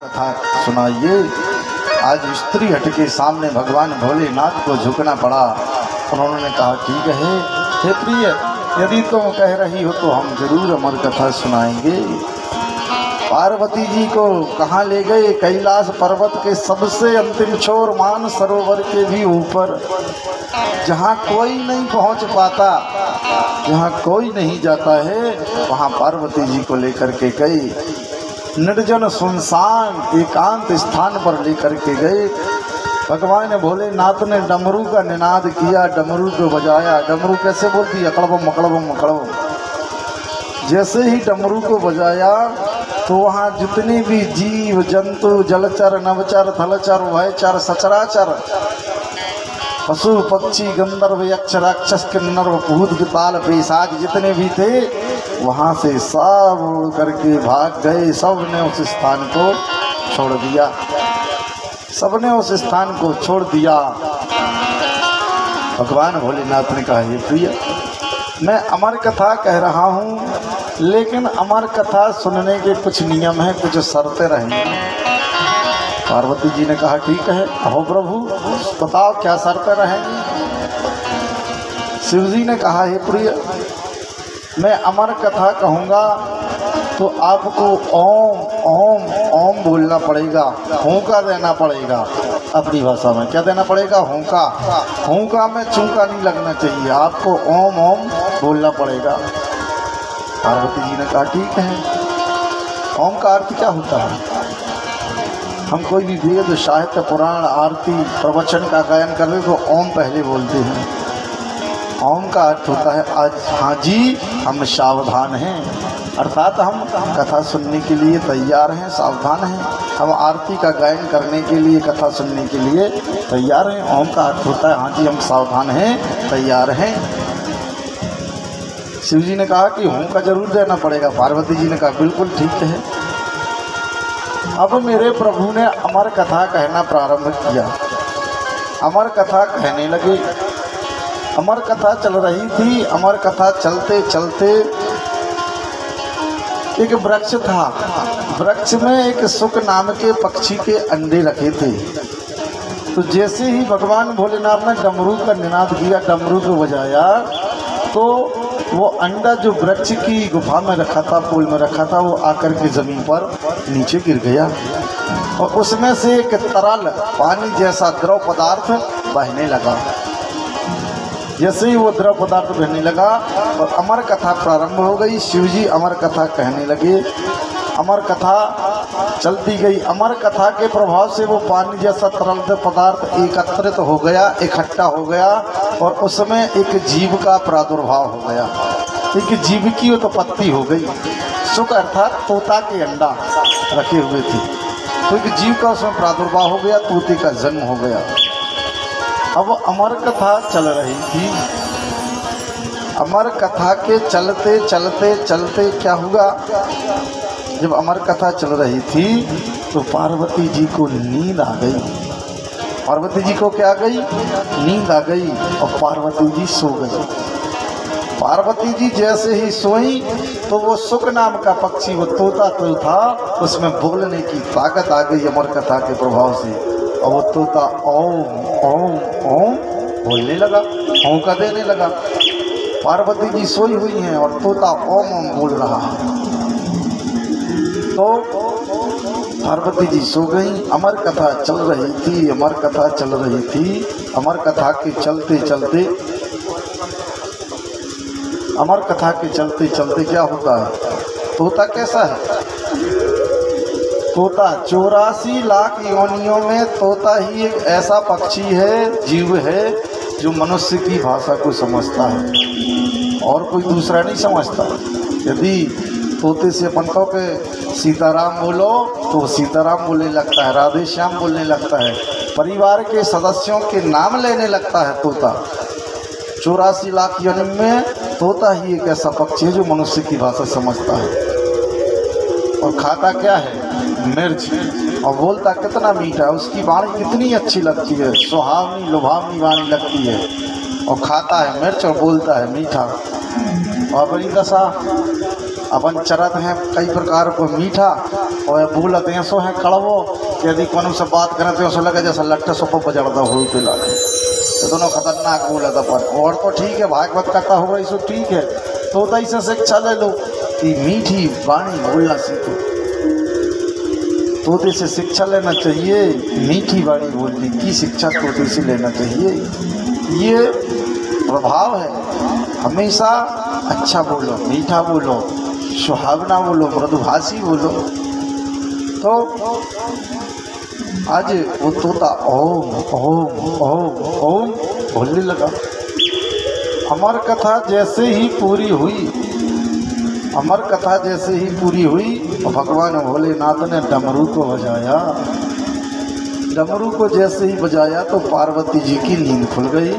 कथा सुनाइए। आज स्त्री हट के सामने भगवान भोलेनाथ को झुकना पड़ा। उन्होंने कहा ठीक है हे प्रिय, यदि तुम कह रही हो तो हम जरूर अमर कथा सुनाएंगे। पार्वती जी को कहाँ ले गए? कैलाश पर्वत के सबसे अंतिम छोर, मान सरोवर के भी ऊपर, जहाँ कोई नहीं पहुँच पाता, जहाँ कोई नहीं जाता है, वहाँ पार्वती जी को लेकर के गई। निर्जन सुनसान एकांत स्थान पर लेकर के गए। भगवान भोलेनाथ ने डमरू का निनाद किया, डमरू को बजाया। डमरू कैसे बोलती? अकड़बम मकड़बम मकड़बम। जैसे ही डमरू को बजाया तो वहाँ जितने भी जीव जंतु, जलचर, नवचर, थलचर, भयचर, सचराचर, पशु पक्षी, गंधर्व, यक्ष, राक्षस, किन्नर, भूत, पिशाच, पिशाच जितने भी थे, वहाँ से सब उड़ करके भाग गए। सब ने उस स्थान को छोड़ दिया, सब ने उस स्थान को छोड़ दिया। भगवान भोलेनाथ ने कहा हे प्रिय, मैं अमर कथा कह रहा हूँ, लेकिन अमर कथा सुनने के कुछ नियम हैं, कुछ शर्तें रहेंगी। पार्वती जी ने कहा ठीक है, अहो प्रभु बताओ क्या शर्तें रहेंगी। शिव जी ने कहा हे प्रिय, मैं अमर कथा कहूँगा तो आपको ओम ओम ओम बोलना पड़ेगा, होंका देना पड़ेगा। अपनी भाषा में क्या देना पड़ेगा? होंका। होंका में चूंका नहीं लगना चाहिए, आपको ओम ओम बोलना पड़ेगा। पार्वती जी ने कहा ठीक है। ओम का अर्थ क्या होता है? हम कोई भी वेद, साहित्य, पुराण, आरती, प्रवचन का गायन कर रहे तो ओम पहले बोलते हैं। ओम का अर्थ होता है आज हाँ जी हम सावधान हैं, अर्थात हम कथा सुनने के लिए तैयार हैं, सावधान हैं। हम आरती का गायन करने के लिए, कथा सुनने के लिए तैयार हैं। ओम का अर्थ होता है हाँ जी हम सावधान हैं, तैयार हैं। शिव जी ने कहा कि होंका जरूर देना पड़ेगा। पार्वती जी ने कहा बिल्कुल ठीक है। अब मेरे प्रभु ने अमर कथा कहना प्रारंभ किया। अमर कथा कहने लगे। अमर कथा चल रही थी। अमर कथा चलते चलते एक वृक्ष था। वृक्ष में एक शुक नाम के पक्षी के अंडे रखे थे। तो जैसे ही भगवान भोलेनाथ ने डमरू का निनाद किया, डमरू को बजाया, तो वो अंडा जो वृक्ष की गुफा में रखा था, फूल में रखा था, वो आकर के ज़मीन पर नीचे गिर गया और उसमें से एक तरल पानी जैसा द्रव पदार्थ बहने लगा। जैसे ही वो द्रव पदार्थ बहने लगा और अमर कथा प्रारंभ हो गई। शिव जी अमर कथा कहने लगे। अमर कथा चलती गई। अमर कथा के प्रभाव से वो पानी जैसा तरल पदार्थ एकत्रित हो गया, इकट्ठा हो गया और उसमें एक जीव का प्रादुर्भाव हो गया। एक जीव की उत्पत्ति हो गई। शुक अर्थात तोता के अंडा रखे हुए थे, तो एक जीव का उसमें प्रादुर्भाव हो गया, तोते का जन्म हो गया। अब अमर कथा चल रही थी। अमर कथा के चलते चलते चलते क्या हुआ? जब अमर कथा चल रही थी तो पार्वती जी को नींद आ गई। पार्वती जी को क्या आ गई? नींद आ गई और पार्वती जी सो गई। पार्वती जी जैसे ही सोई तो वो शुक नाम का पक्षी, वो तोता तो था, उसमें बोलने की ताकत आ गई अमर कथा के प्रभाव से। और वो तोता ओम ओम ओम बोलने लगा, होंका देने लगा। पार्वती जी सोई हुई हैं और तोता ओम ओम बोल रहा है। तो पार्वती जी सो गई। अमर कथा चल रही थी। अमर कथा चल रही थी। अमर कथा के चलते चलते, अमर कथा के चलते चलते क्या होता है? तोता कैसा है? तोता 84 लाख योनियों में तोता ही एक ऐसा पक्षी है, जीव है, जो मनुष्य की भाषा को समझता है और कोई दूसरा नहीं समझता। यदि तोते से अपन कहो कि सीताराम बोलो तो सीताराम बोलने लगता है, राधे श्याम बोलने लगता है, परिवार के सदस्यों के नाम लेने लगता है तोता। 84 लाख योनि में तोता ही एक ऐसा पक्षी है जो मनुष्य की भाषा समझता है। और खाता क्या है? मिर्च। और बोलता कितना मीठा है, उसकी वाणी कितनी अच्छी लगती है, सुहावनी लुभावनी वाणी लगती है। और खाता है मिर्च और बोलता है मीठा। और अपनी दशा अपन चरत हैं कई प्रकार को मीठा और बोलत ऐसो है कड़वो यदि कोनो से बात करें तो ऐसा लगे जैसा लट्टे सो बजड़ता हो पे लागे। तो दोनों खतरनाक बोलत अपन। और तो ठीक है भागवत कथा हो रही सो ठीक है, तोता से शिक्षा ले लो कि मीठी वाणी बोलना सीखो। तोते से शिक्षा लेना चाहिए, मीठी वाणी बोलने की शिक्षा तोते से लेना चाहिए। ये प्रभाव है, हमेशा अच्छा बोलो, मीठा बोलो, सुहावना बोलो, मृदुभाषी बोलो। तो आज वो तोता ओम ओम ओम ओम बोलने लगा। अमर कथा जैसे ही पूरी हुई, अमर कथा जैसे ही पूरी हुई तो भगवान भोलेनाथ ने डमरू को बजाया। डमरू को जैसे ही बजाया तो पार्वती जी की नींद खुल गई।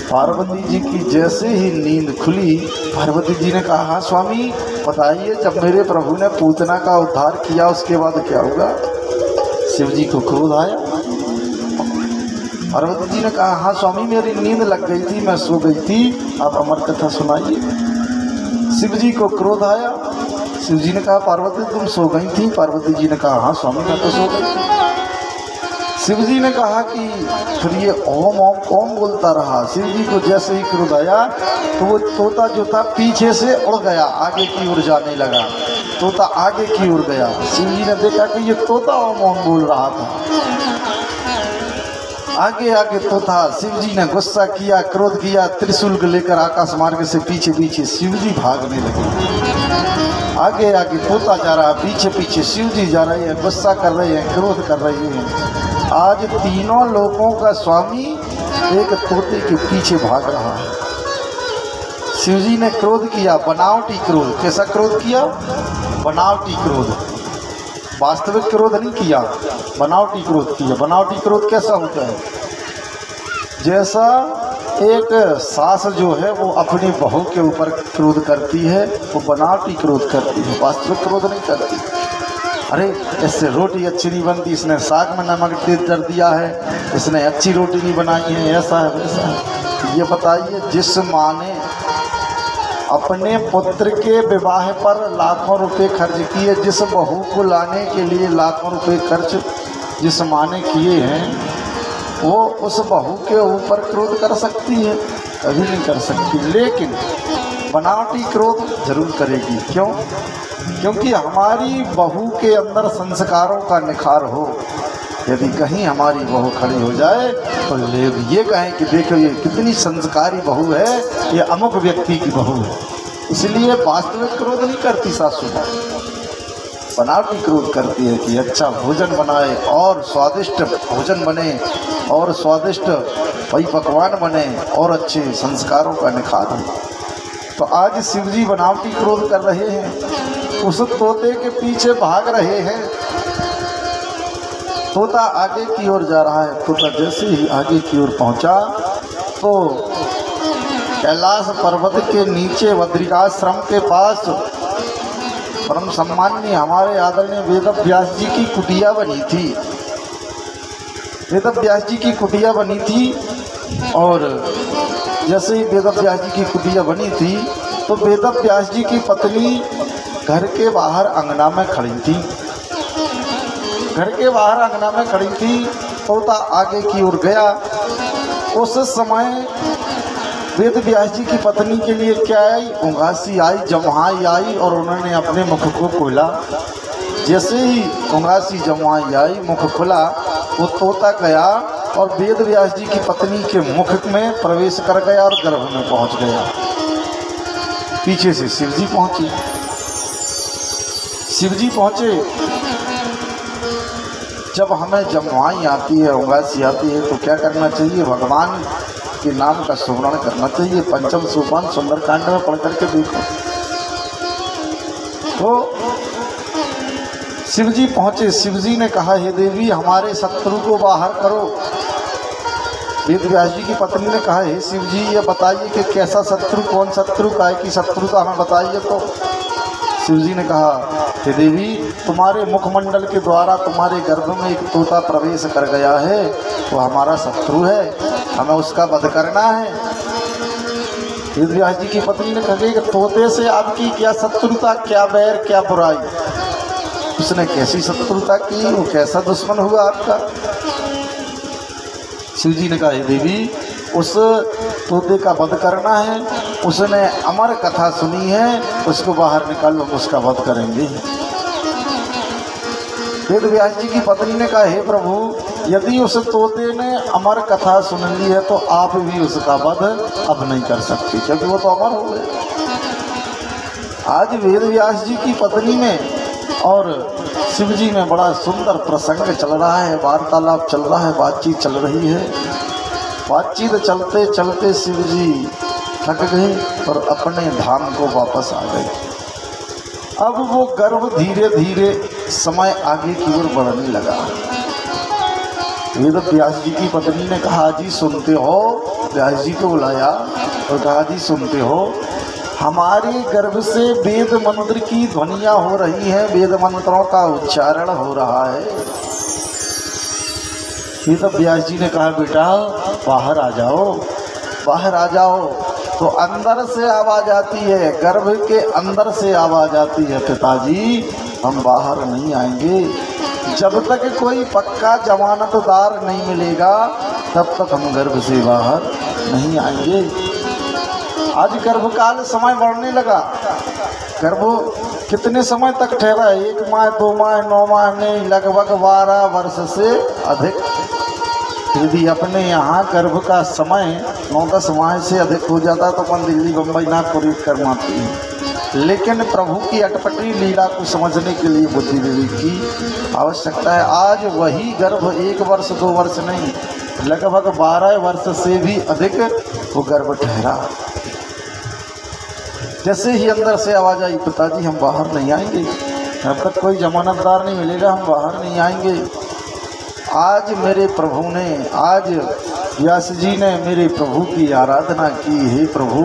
पार्वती जी की जैसे ही नींद खुली, पार्वती जी ने कहा हाँ स्वामी बताइए, जब मेरे प्रभु ने पूतना का उद्धार किया उसके बाद क्या होगा? शिव जी को क्रोध आया। पार्वती जी ने कहा हाँ स्वामी मेरी नींद लग गई थी, मैं सो गई थी, आप अमर कथा सुनाइए। शिव जी को क्रोध आया। शिव जी ने कहा पार्वती तुम सो गई थी? पार्वती जी ने कहा हाँ स्वामी मैं तो सो गई थी। शिव जी ने कहा कि फिर ये ओम ओम कौन बोलता रहा? शिव जी को जैसे ही क्रोध आया तो वो तोता जो था पीछे से उड़ गया, आगे की ओर जाने लगा। तोता आगे की ओर गया। शिव जी ने देखा कि ये तोता ओम ओम बोल रहा था। आगे आगे तोता। शिव जी ने गुस्सा किया, क्रोध किया, त्रिशूल को लेकर आकाश मार्ग से पीछे पीछे शिव जी भागने लगे। आगे आगे तोता जा रहा, पीछे पीछे शिव जी जा रहे हैं, गुस्सा कर रहे हैं, क्रोध कर रहे हैं। आज तीनों लोगों का स्वामी एक तोते के पीछे भाग रहा है। शिव जी ने क्रोध किया, बनावटी क्रोध। कैसा क्रोध किया? बनावटी क्रोध, वास्तविक क्रोध नहीं किया, बनावटी क्रोध किया। बनावटी क्रोध कैसा होता है? जैसा एक सास जो है वो अपनी बहू के ऊपर क्रोध करती है, वो बनावटी क्रोध करती है, वास्तविक क्रोध नहीं करती। अरे इससे रोटी अच्छी नहीं बनती, इसने साग में नमक तेज कर दिया है, इसने अच्छी रोटी नहीं बनाई है, ऐसा है वैसा है। ये बताइए, जिस माँ ने अपने पुत्र के विवाह पर लाखों रुपए खर्च किए, जिस बहू को लाने के लिए लाखों रुपए खर्च जिस माँ ने किए हैं, वो उस बहू के ऊपर क्रोध कर सकती है? कभी नहीं कर सकती। लेकिन बनावटी क्रोध जरूर करेगी। क्यों? क्योंकि हमारी बहू के अंदर संस्कारों का निखार हो। यदि कहीं हमारी बहू खड़ी हो जाए तो लोग ये कहें कि देखो ये कितनी संस्कारी बहू है, ये अमुक व्यक्ति की बहू है। इसलिए वास्तविक क्रोध नहीं करती सासू माँ, बनावटी क्रोध करती है कि अच्छा भोजन बनाए और स्वादिष्ट भोजन बने और स्वादिष्ट वही पकवान बने और अच्छे संस्कारों का निखार हो। तो आज शिव जी बनावटी क्रोध कर रहे हैं, उस तोते के पीछे भाग रहे हैं। तोता आगे की ओर जा रहा है। तोता जैसे ही आगे की ओर पहुंचा तो कैलाश पर्वत के नीचे बद्रिकाश्रम के पास परम सम्माननीय हमारे आदरणीय वेद व्यास जी की कुटिया बनी थी। वेद व्यास जी की कुटिया बनी थी और जैसे ही वेद व्यास जी की कुटिया बनी थी तो वेद व्यास जी की पत्नी घर के बाहर अंगना में खड़ी थी। घर के बाहर अंगना में खड़ी थी। तोता आगे की ओर गया। उस समय वेद व्यास जी की पत्नी के लिए क्या आई? उंगासी आई, जमुआई आई और उन्होंने अपने मुख को खोला। जैसे ही उंगासी जमुआई आई, मुख खुला, वो तोता गया और वेद व्यास जी की पत्नी के मुख में प्रवेश कर गया और गर्भ में पहुंच गया। पीछे से शिव जी पहुंचे। शिव जी पहुंचे। जब हमें जमुआई आती है, उंगासी आती है तो क्या करना चाहिए? भगवान के नाम का सुमरण करना चाहिए। पंचम सोपान सुंदरकांड में पढ़ करके देखो। तो शिव जी पहुंचे। शिव जी ने कहा हे देवी हमारे शत्रु को बाहर करो। वेद व्यास जी की पत्नी ने कहा हे शिव जी ये बताइए कि कैसा शत्रु, कौन शत्रु, काय की शत्रुता हमें बताइए। तो शिव जी ने कहा हे देवी तुम्हारे मुखमंडल के द्वारा तुम्हारे गर्भ में एक तोता प्रवेश कर गया है, वो हमारा शत्रु है, हमें उसका वध करना है। वेद व्यास जी की पत्नी ने कहा कि तोते से आपकी क्या शत्रुता, क्या बैर, क्या बुराई? उसने कैसी शत्रुता की, वो कैसा दुश्मन हुआ आपका? शिव जी ने कहा, हे देवी, उस तोते का वध करना है, उसने अमर कथा सुनी है, उसको बाहर निकालो, उसका वध करेंगे। वेद व्यास जी की पत्नी ने कहा, हे प्रभु, यदि उस तोते ने अमर कथा सुन ली है तो आप भी उसका वध अब नहीं कर सकते, क्योंकि वो तो अमर हो गए। आज वेद व्यास जी की पत्नी में और शिव जी में बड़ा सुंदर प्रसंग चल रहा है, वार्तालाप चल रहा है, बातचीत चल रही है। बातचीत चलते चलते शिव जी थक गए और अपने धाम को वापस आ गए। अब वो गर्भ धीरे धीरे समय आगे की ओर बढ़ने लगा। वेद व्यास जी की पत्नी ने कहा, जी सुनते हो? व्यास जी को बुलाया और कहा, जी सुनते हो? हमारे गर्भ से वेद मंत्र की ध्वनियाँ हो रही हैं, वेद मंत्रों का उच्चारण हो रहा है। वेद व्यास जी ने कहा, बेटा बाहर आ जाओ, बाहर आ जाओ। तो अंदर से आवाज़ आती है, गर्भ के अंदर से आवाज़ आती है, पिताजी हम बाहर नहीं आएंगे, जब तक कोई पक्का जमानतदार नहीं मिलेगा तब तक हम गर्भ से बाहर नहीं आएंगे। आज गर्भकाल समय बढ़ने लगा। गर्भ कितने समय तक ठहरा है? 1 माह, 2 माह, 9 माह नहीं, लगभग 12 वर्ष से अधिक। यदि अपने यहाँ गर्भ का समय 9-10 माह से अधिक हो जाता तो अपन दिल्ली, बम्बई, नागपुर करवाते हैं। लेकिन प्रभु की अटपटी लीला को समझने के लिए बुद्धि विवेक की आवश्यकता है। आज वही गर्भ 1 वर्ष 2 वर्ष नहीं, लगभग 12 वर्ष से भी अधिक वो गर्भ ठहरा। जैसे ही अंदर से आवाज़ आई, पिताजी हम बाहर नहीं आएंगे, जब तक कोई जमानतदार नहीं मिलेगा हम बाहर नहीं आएंगे। आज मेरे प्रभु ने, आज व्यास जी ने मेरे प्रभु की आराधना की, हे प्रभु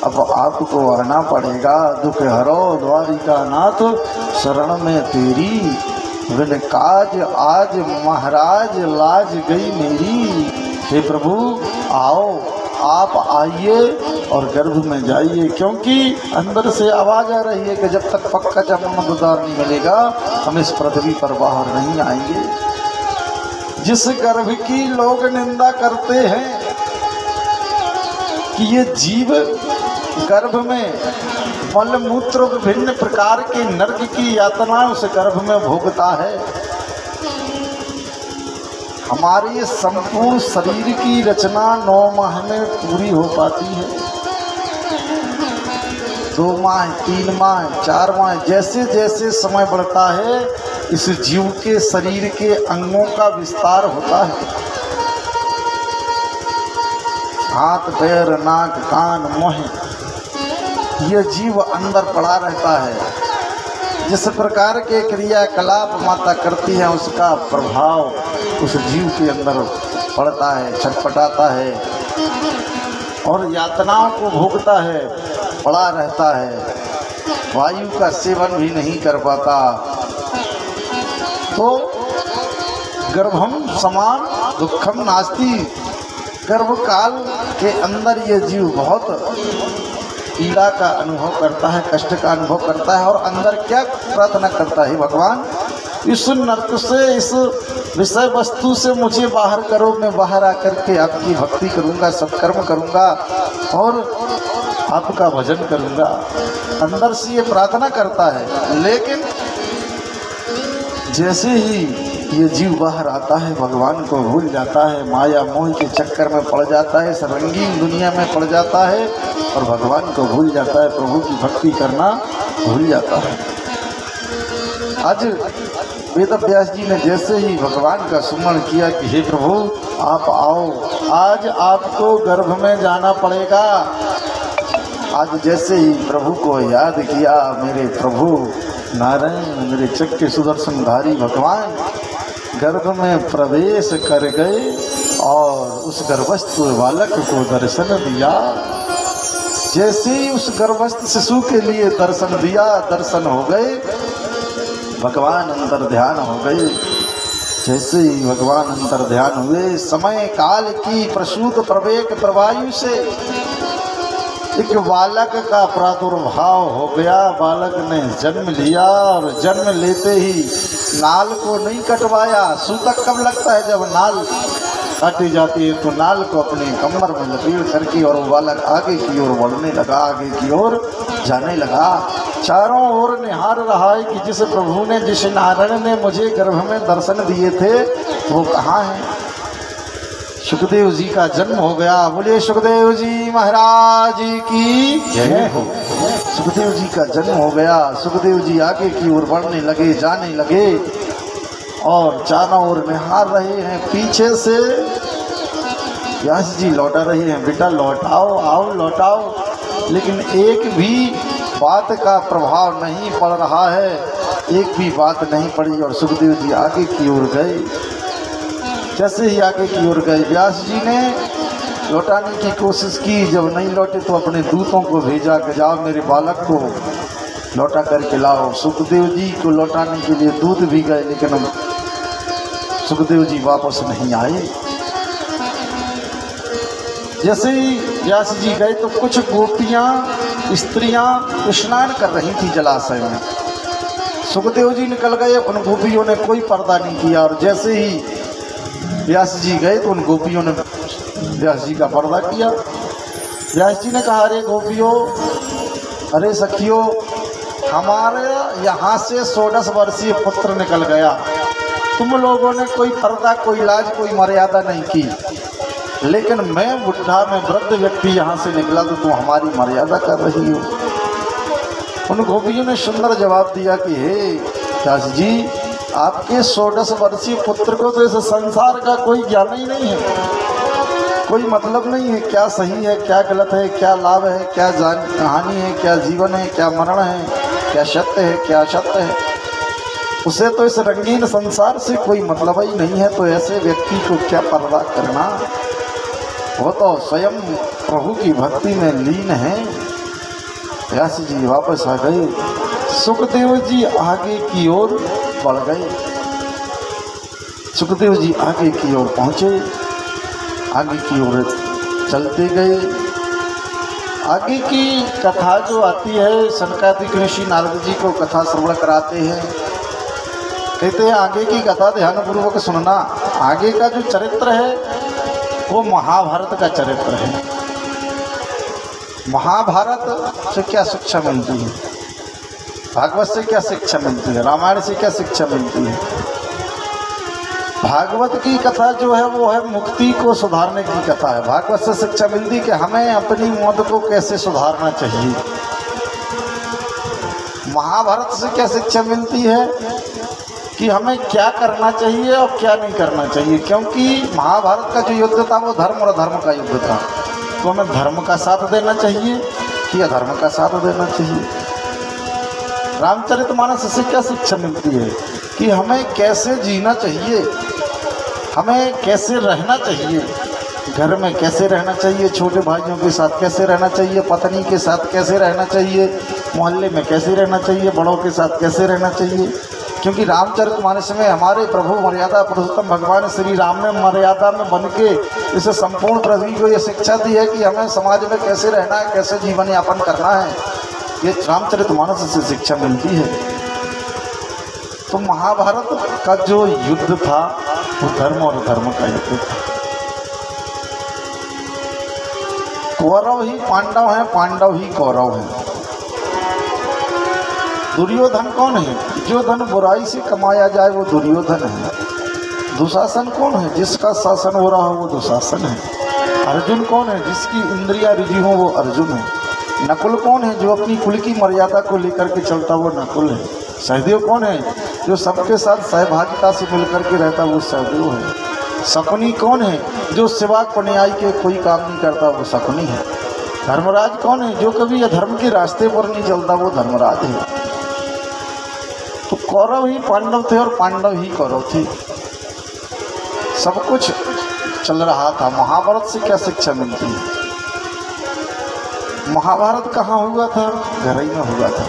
अब आपको आना पड़ेगा, दुख हरो द्वारिका नाथ शरण में तेरी, बिन काज आज महाराज लाज गई मेरी। हे प्रभु आओ, आप आइए और गर्भ में जाइए, क्योंकि अंदर से आवाज़ आ रही है कि जब तक पक्का जमानतदार नहीं मिलेगा हम इस पृथ्वी पर बाहर नहीं आएंगे। जिस गर्भ की लोग निंदा करते हैं कि ये जीव गर्भ में मल मूत्र विभिन्न प्रकार के नरक की यातना उस गर्भ में भोगता है। हमारे संपूर्ण शरीर की रचना 9 माह में पूरी हो पाती है। 2 माह, 3 माह, 4 माह, जैसे जैसे समय बढ़ता है इस जीव के शरीर के अंगों का विस्तार होता है। हाथ, पैर, नाक, कान, मुँह, यह जीव अंदर पड़ा रहता है। जिस प्रकार के क्रियाकलाप माता करती है उसका प्रभाव उस जीव के अंदर पड़ता है, छटपटाता है और यातनाओं को भोगता है, पड़ा रहता है, वायु का सेवन भी नहीं कर पाता। तो गर्भम समान दुखम नास्ति, गर्भकाल के अंदर ये जीव बहुत पीड़ा का अनुभव करता है, कष्ट का अनुभव करता है और अंदर क्या प्रार्थना करता है, भगवान इस नरक से, इस विषय वस्तु से मुझे बाहर करो, मैं बाहर आकर के आपकी भक्ति करूँगा, सत्कर्म करूँगा और आपका भजन करूँगा। अंदर से ये प्रार्थना करता है। लेकिन जैसे ही ये जीव बाहर आता है भगवान को भूल जाता है, माया मोह के चक्कर में पड़ जाता है, इस रंगीन दुनिया में पड़ जाता है और भगवान को भूल जाता है, प्रभु की भक्ति करना भूल जाता है। आज वेद व्यास जी ने जैसे ही भगवान का सुमरण किया कि हे प्रभु आप आओ, आज आपको गर्भ में जाना पड़ेगा। आज जैसे ही प्रभु को याद किया, मेरे प्रभु नारायण, मेरे चक्र सुदर्शनधारी भगवान गर्भ में प्रवेश कर गए और उस गर्भस्थ बालक को दर्शन दिया। जैसे ही उस गर्भस्थ शिशु के लिए दर्शन दिया, दर्शन हो गए, भगवान अंतर ध्यान हो गए। जैसे ही भगवान अंतर ध्यान हुए, समय काल की प्रसूत प्रवेक प्रवायु से एक बालक का प्रादुर्भाव हो गया। बालक ने जन्म लिया और जन्म लेते ही नाल को नहीं कटवाया। सूतक कब लगता है? जब नाल काटी जाती है। तो नाल को अपने कमर में लपेट करके और वो बालक आगे की ओर बढ़ने लगा, आगे की ओर जाने लगा। चारों ओर निहार रहा है कि जिस प्रभु ने, जिस नारायण ने मुझे गर्भ में दर्शन दिए थे वो कहाँ है। सुखदेव जी का जन्म हो गया। बोलिए सुखदेव जी महाराज की जय हो। सुखदेव जी का जन्म हो गया। सुखदेव जी आगे की ओर बढ़ने लगे, जाने लगे और चारों ओर निहार रहे हैं। पीछे से व्यास जी लौटा रहे हैं, बेटा लौटाओ, आओ लौटाओ। लेकिन एक भी बात का प्रभाव नहीं पड़ रहा है, एक भी बात नहीं पड़ी। और सुखदेव जी आगे की ओर गए। जैसे ही आगे की ओर गए, व्यास जी ने लौटाने की कोशिश की। जब नहीं लौटे तो अपने दूतों को भेजा कि जाओ मेरे बालक को लौटा करके लाओ। सुखदेव जी को लौटाने के लिए दूत भी गए, लेकिन सुखदेव जी वापस नहीं आए। जैसे ही व्यास जी गए तो कुछ गोपियाँ, स्त्रियाँ स्नान कर रही थी जलाशय में। सुखदेव जी निकल गए, उन गोपियों ने कोई पर्दा नहीं किया। और जैसे ही व्यास जी गए तो उन गोपियों ने व्यास जी का पर्दा किया। व्यास जी ने कहा, अरे गोपियों, अरे सखियों, हमारे यहाँ से 16 वर्षीय पुत्र निकल गया। तुम लोगों ने कोई पर्दा, कोई लाज, कोई मर्यादा नहीं की। लेकिन मैं बुढ़ा, मैं वृद्ध व्यक्ति यहाँ से निकला तो तुम हमारी मर्यादा कर रही हो। उन गोपियों ने सुंदर जवाब दिया कि हे व्यास जी, आपके 16 वर्षीय पुत्र को तो इस संसार का कोई ज्ञान ही नहीं है, कोई मतलब नहीं है। क्या सही है, क्या गलत है, क्या लाभ है, क्या कहानी है, क्या जीवन है, क्या मरण है, क्या सत्य है, क्या असत्य है। उसे तो इस रंगीन संसार से कोई मतलब ही नहीं है। तो ऐसे व्यक्ति को क्या पर्दा करना, वो तो स्वयं प्रभु की भक्ति में लीन है। व्यास जी वापस आ गए। सुखदेव जी आगे की ओर बढ़ गए। सुखदेव जी आगे की ओर पहुँचे, आगे की ओर चलते गए। आगे की कथा जो आती है, सनकादिक ऋषि नारद जी को कथा श्रवण कराते हैं। कहते हैं आगे की कथा ध्यानपूर्वक सुनना। आगे का जो चरित्र है वो महाभारत का चरित्र है। महाभारत से क्या शिक्षा मिलती है, भागवत से क्या शिक्षा मिलती है, रामायण से क्या शिक्षा मिलती है। भागवत की कथा जो है वो है मुक्ति को सुधारने की कथा है। भागवत से शिक्षा मिलती है कि हमें अपनी मौत को कैसे सुधारना चाहिए। महाभारत से क्या शिक्षा मिलती है कि हमें क्या करना चाहिए और क्या नहीं करना चाहिए। क्योंकि महाभारत का जो युद्ध था वो धर्म और अधर्म का युद्ध था। तो हमें धर्म का साथ देना चाहिए कि अधर्म का साथ देना चाहिए। रामचरितमानस से क्या शिक्षा मिलती है कि हमें कैसे जीना चाहिए, हमें कैसे रहना चाहिए, घर में कैसे रहना चाहिए, छोटे भाइयों के साथ कैसे रहना चाहिए, पत्नी के साथ कैसे रहना चाहिए, मोहल्ले में कैसे रहना चाहिए, बड़ों के साथ कैसे रहना चाहिए। क्योंकि रामचरितमानस में हमारे प्रभु मर्यादा पुरुषोत्तम भगवान श्री राम ने मर्यादा में बन के इसे संपूर्ण पृथ्वी को ये शिक्षा दी है कि हमें समाज में कैसे रहना है, कैसे जीवन यापन करना है। ये रामचरितमानस से शिक्षा मिलती है। तो महाभारत का जो युद्ध था वो धर्म और धर्म का युद्ध था। कौरव ही पांडव हैं, पांडव ही कौरव हैं। दुर्योधन कौन है? जो धन बुराई से कमाया जाए वो दुर्योधन है। दुशासन कौन है? जिसका शासन हो रहा हो वो दुशासन है। अर्जुन कौन है? जिसकी इंद्रियां रिजी हो वो अर्जुन है। नकुल कौन है? जो अपनी कुल की मर्यादा को लेकर के चलता वो नकुल है। सहदेव कौन है? जो सबके साथ सहभागिता से मिलकर के रहता वो सहदेव है। शकुनी कौन है? जो सिवा पुण्याई के कोई काम नहीं करता वो शकुनी है। धर्मराज कौन है? जो कभी अधर्म के रास्ते पर नहीं चलता वो धर्मराज है। तो कौरव ही पांडव थे और पांडव ही कौरव थे। सब कुछ चल रहा था। महाभारत से क्या शिक्षा मिलती है? महाभारत कहाँ हुआ था? घर ही में हुआ था।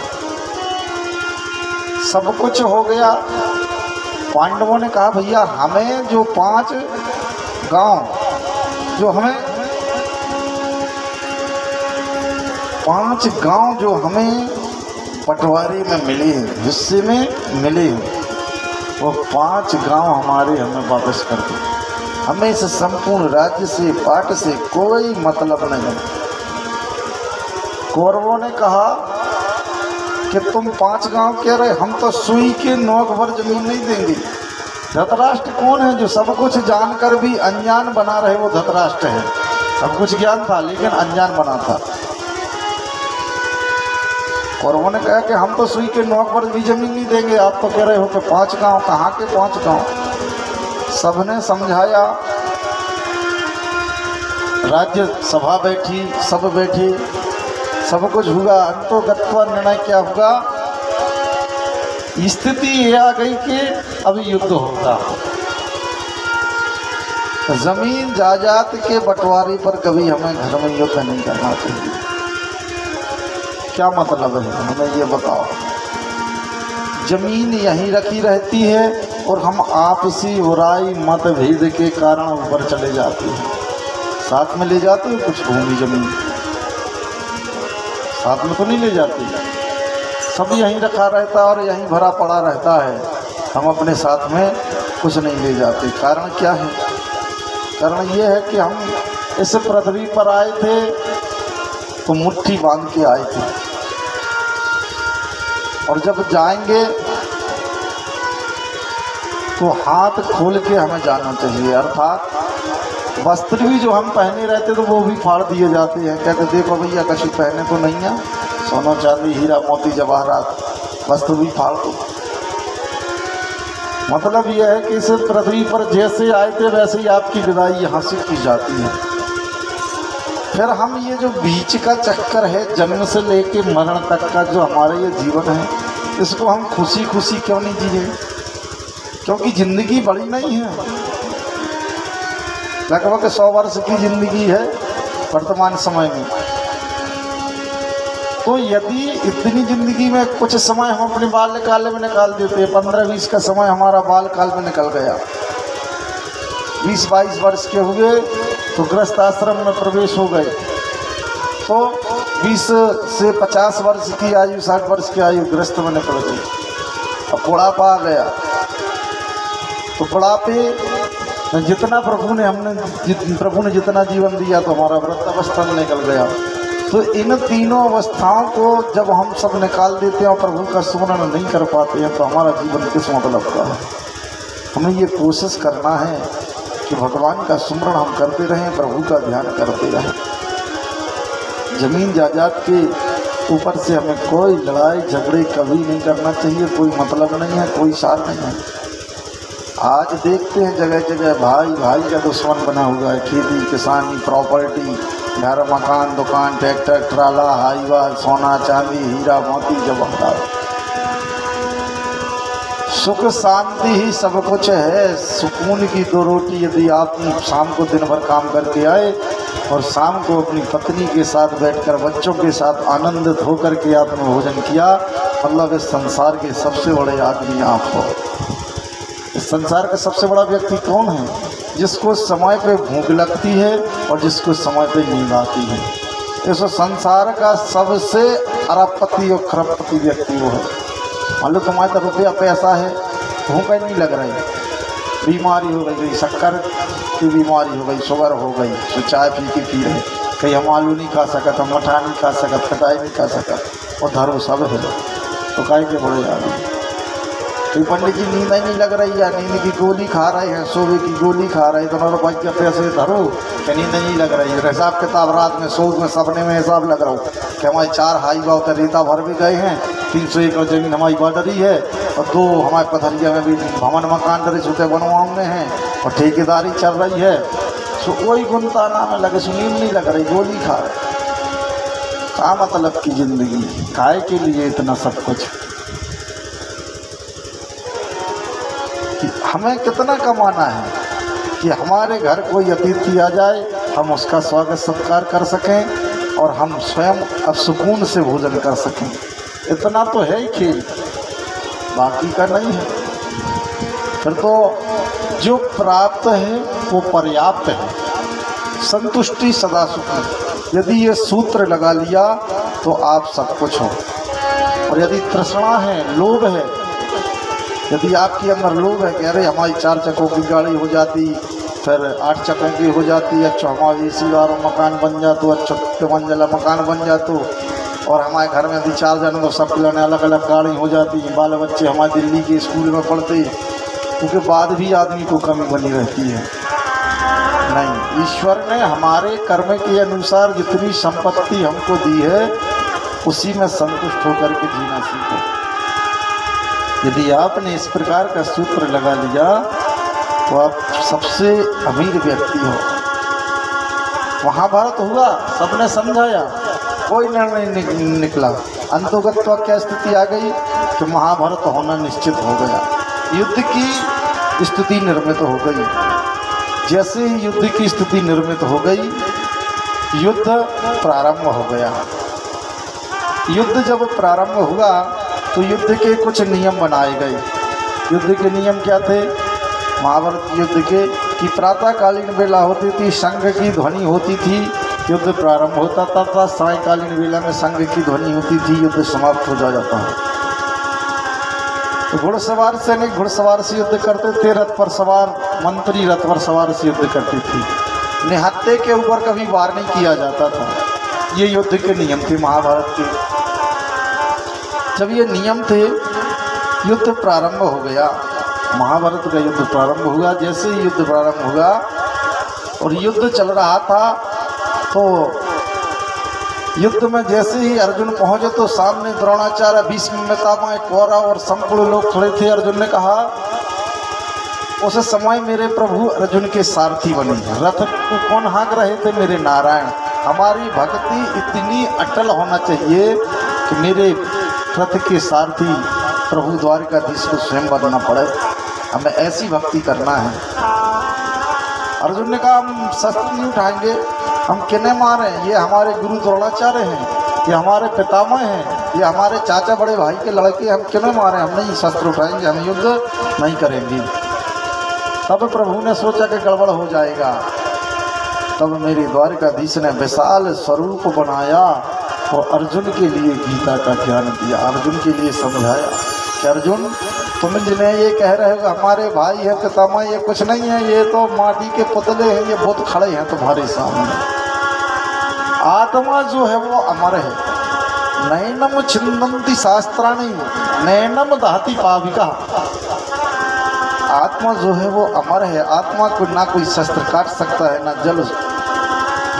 सब कुछ हो गया। पांडवों ने कहा भैया हमें जो 5 गांव जो हमें 5 गांव जो हमें पटवारी में मिले हैं, हिस्से में मिले हैं, वो 5 गांव हमारे हमें वापस कर दो। हमें इस संपूर्ण राज्य से, पाट से कोई मतलब नहीं। कौरवों ने कहा कि तुम 5 गांव कह रहे, हम तो सुई के नोक भर जमीन नहीं देंगे। धृतराष्ट्र कौन है जो सब कुछ जानकर भी अनजान बना रहे? वो धृतराष्ट्र है। सब कुछ ज्ञान था लेकिन अनजान बना था। कौरवों ने कहा कि हम तो सुई के नोक पर भी जमीन नहीं देंगे, आप तो कह रहे हो कि 5 गांव। कहाँ के 5 गांव? सबने समझाया, राज्य सभा बैठी, सब बैठे, सब कुछ हुआ। अंतोगत्वा निर्णय क्या हुआ? स्थिति ये आ गई कि अभी युद्ध होगा। जमीन जायदाद के बंटवारे पर कभी हमें घर में युद्ध नहीं करना चाहिए। क्या मतलब है? हमें ये बताओ। जमीन यहीं रखी रहती है और हम आपसी बुराई मतभेद के कारण ऊपर चले जाते हैं। साथ में ले जाते हैं कुछ भूमि जमीन, साथ में तो नहीं ले जाते। सब यहीं रखा रहता है और यहीं भरा पड़ा रहता है। हम अपने साथ में कुछ नहीं ले जाते। कारण क्या है? कारण ये है कि हम इस पृथ्वी पर आए थे तो मुट्ठी बांध के आए थे, और जब जाएंगे तो हाथ खोल के हमें जाना चाहिए। अर्थात वस्त्र भी जो हम पहने रहते तो वो भी फाड़ दिए जाते हैं। कहते देखो भैया कछु पहने तो नहीं है, सोना चांदी हीरा मोती जवाहरात, वस्त्र भी फाड़ दो। मतलब यह है कि इस पृथ्वी पर जैसे आए थे वैसे ही आपकी विदाई यहाँ से की जाती है। फिर हम ये जो बीच का चक्कर है, जन्म से लेके मरण तक का जो हमारा ये जीवन है, इसको हम खुशी खुशी क्यों नहीं जिए? क्योंकि ज़िंदगी बड़ी नहीं है। लगभग 100 वर्ष की ज़िंदगी है वर्तमान समय में। तो यदि इतनी ज़िंदगी में कुछ समय हम अपने बाल्यकाल में निकाल देते, 15-20 का समय हमारा बालकाल में निकल गया, 20-22 वर्ष के हुए तो गृहस्थ आश्रम में प्रवेश हो गए, तो 20 से 50 वर्ष की आयु, 60 वर्ष की आयु गृहस्थ में निकल गई। अब बुढ़ापा आ गया, तो बुढ़ापे जितना प्रभु ने जितना जीवन दिया तो हमारा वृद्धावस्था में निकल गया। तो इन तीनों अवस्थाओं को जब हम सब निकाल देते हैं और प्रभु का स्मरण नहीं कर पाते हैं तो हमारा जीवन किस मतलब का है? हमें ये कोशिश करना है कि भगवान का स्मरण हम करते रहें, प्रभु का ध्यान करते रहें। जमीन जायदाद के ऊपर से हमें कोई लड़ाई झगड़े कभी नहीं करना चाहिए। कोई मतलब नहीं है, कोई सार नहीं है। आज देखते हैं जगह जगह भाई भाई का दुश्मन बना हुआ है। खेती किसानी, प्रॉपर्टी, घर मकान दुकान, ट्रैक्टर ट्राला, हाईवा, सोना चांदी हीरा मोती जवाहरात, सुख शांति ही सब कुछ है। सुकून की 2 रोटी यदि आप शाम को दिन भर काम करके आए और शाम को अपनी पत्नी के साथ बैठकर बच्चों के साथ आनंदित होकर के आपने भोजन किया, मतलब इस संसार के सबसे बड़े आदमी आप हो। इस संसार का सबसे बड़ा व्यक्ति कौन है? जिसको समय पे भूख लगती है और जिसको समय पे नींद आती है। इस संसार का सबसे अरबपति और खरबपति व्यक्ति वो है। मान लो तुम्हारे तो रुपया पैसा है, भूख ही नहीं लग रही, बीमारी हो गई, शक्कर की बीमारी हो गई, शुगर हो गई, तो चाय पी रहे, कहीं हम आलू नहीं खा सकत, हम मठा नहीं खा सकत, खटाई नहीं खा सकत, और धरो सब है, तो काहे के बड़े आदमी। तो पंडित जी नींद ही नहीं लग रही है, नींद की गोली खा रहे हैं, सोवे की गोली खा रहे हैं, तो भाई के पैसे धरो कि नींद नहीं लग रही है। हिसाब किताब रात में सोच में सपने में हिसाब लग रहा हूँ कि हमारे 4 हाई बाव रेता भर भी गए हैं, 300 एकड़ जमीन हमारी बाडरी है, और 2 हमारे पथरिया में भी भवन मकान डरे छूटे बनवाने हैं, और ठेकेदारी चल रही है। तो कोई गुनता ना में लगे, नींद नहीं लग रही, गोली खा रहे। क्या मतलब की ज़िंदगी? काय के लिए इतना सब कुछ? हमें कितना कमाना है कि हमारे घर कोई अतिथि आ जाए, हम उसका स्वागत सत्कार कर सकें और हम स्वयं अब सुकून से भोजन कर सकें। इतना तो है ही खेल, बाकी का नहीं है। फिर तो जो प्राप्त है वो पर्याप्त है। संतुष्टि सदा सुखी। यदि ये सूत्र लगा लिया तो आप सब कुछ हो। और यदि तृष्णा है, लोभ है, यदि आपके अंदर लोभ है कि अरे हमारी 4 चक्कों की गाड़ी हो जाती, फिर 8 चक्कों की हो जाती, अच्छा हमारा AC वाला मकान बन जातो, अच्छा 6 मंजिला मकान बन जातो, और हमारे घर में यदि 4 जन तो सब जने अलग अलग गाड़ी हो जाती, बाल बच्चे हमारे दिल्ली के स्कूल में पढ़ते, उसके बाद भी आदमी को कमी बनी रहती है। नहीं, ईश्वर ने हमारे कर्म के अनुसार जितनी संपत्ति हमको दी है उसी में संतुष्ट होकर के जीना सीखो। यदि आपने इस प्रकार का सूत्र लगा लिया तो आप सबसे अमीर व्यक्ति हो। महाभारत हुआ, सबने समझाया, कोई निर्णय नहीं निकला, अंतोगत क्या स्थिति आ गई कि महाभारत होना निश्चित हो गया। युद्ध की स्थिति निर्मित हो गई। जैसे ही युद्ध की स्थिति निर्मित हो गई, युद्ध प्रारंभ हो गया। युद्ध जब प्रारंभ हुआ तो युद्ध के कुछ नियम बनाए गए। युद्ध के नियम क्या थे? महाभारत युद्ध के कि प्रातःकालीन वेला होती थी, शंख की ध्वनि होती थी, युद्ध प्रारंभ होता था। सायंकालीन वेला में शंख की ध्वनि होती थी, युद्ध समाप्त हो जाता है। तो घुड़सवार सैनिक घुड़सवार से युद्ध करते थे, रथ पर सवार मंत्री रथ पर सवार से युद्ध करती थी। निहत्थे के ऊपर कभी वार नहीं किया जाता था। ये युद्ध के नियम थे महाभारत के। जब ये नियम थे, युद्ध प्रारंभ हो गया, महाभारत का युद्ध प्रारंभ हुआ। जैसे ही युद्ध प्रारंभ हुआ और युद्ध चल रहा था, तो युद्ध में जैसे ही अर्जुन पहुंचे तो सामने द्रोणाचार्य, भीष्म, पितामह, कौरव और संपूर्ण लोग खड़े थे। अर्जुन ने कहा, उस समय मेरे प्रभु अर्जुन के सारथी बने। रथ को कौन हाँक रहे थे? मेरे नारायण। हमारी भक्ति इतनी अटल होना चाहिए कि मेरे रथ के सारथी प्रभु द्वारकाधीश को स्वयं बनना पड़े। हमें ऐसी भक्ति करना है। अर्जुन ने कहा, हम शस्त्र नहीं उठाएंगे, हम किन्हें मारें? ये हमारे गुरु द्रोणाचार्य हैं, ये हमारे पितामह हैं, ये हमारे चाचा बड़े भाई के लड़के, हम किन्हें मारें? हम नहीं शस्त्र उठाएंगे, हम युद्ध नहीं करेंगे। तब प्रभु ने सोचा कि गड़बड़ हो जाएगा। तब मेरे द्वारकाधीश ने विशाल स्वरूप बनाया और अर्जुन के लिए गीता का ज्ञान दिया, अर्जुन के लिए समझाया कि अर्जुन, तुम जिन्हें ये कह रहे हो हमारे भाई है, पितामह, ये कुछ नहीं है, ये तो माटी के पुतले हैं, ये बहुत खड़े हैं तुम्हारे सामने। आत्मा जो है वो अमर है। नैनम छिन्दन्ति शास्त्राणि नैनम दहति पाविका। आत्मा जो है वो अमर है। आत्मा को ना कोई शस्त्र काट सकता है, ना जल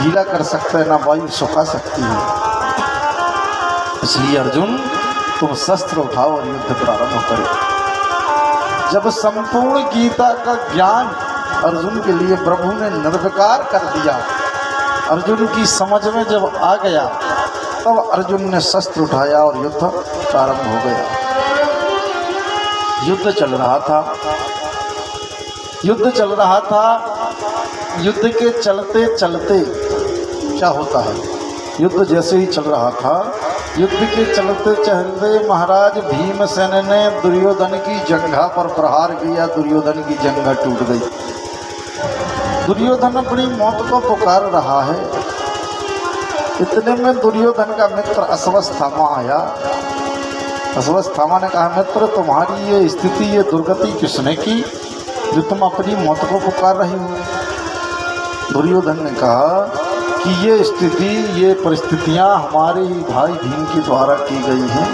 गीला कर सकता है, ना वायु सुखा सकती है। इसलिए अर्जुन, तुम शस्त्र उठाओ और युद्ध प्रारंभ करो। जब संपूर्ण गीता का ज्ञान अर्जुन के लिए प्रभु ने निर्विकार कर दिया, अर्जुन की समझ में जब आ गया, तब अर्जुन ने शस्त्र उठाया और युद्ध प्रारंभ हो गया। युद्ध चल रहा था, युद्ध चल रहा था। युद्ध के चलते चलते क्या होता है? युद्ध जैसे ही चल रहा था, युद्ध के चलते चलते महाराज भीमसेन ने दुर्योधन की जंघा पर प्रहार किया। दुर्योधन की जंघा टूट गई। दुर्योधन अपनी मौत को पुकार रहा है। इतने में दुर्योधन का मित्र अश्वत्थामा आया। अश्वत्थामा ने कहा, मित्र, तुम्हारी ये स्थिति, ये दुर्गति किसने की जो तुम अपनी मौत को पुकार रहे हो? दुर्योधन ने कहा कि ये स्थिति, ये परिस्थितियां हमारे ही भाई भीम के द्वारा की गई हैं।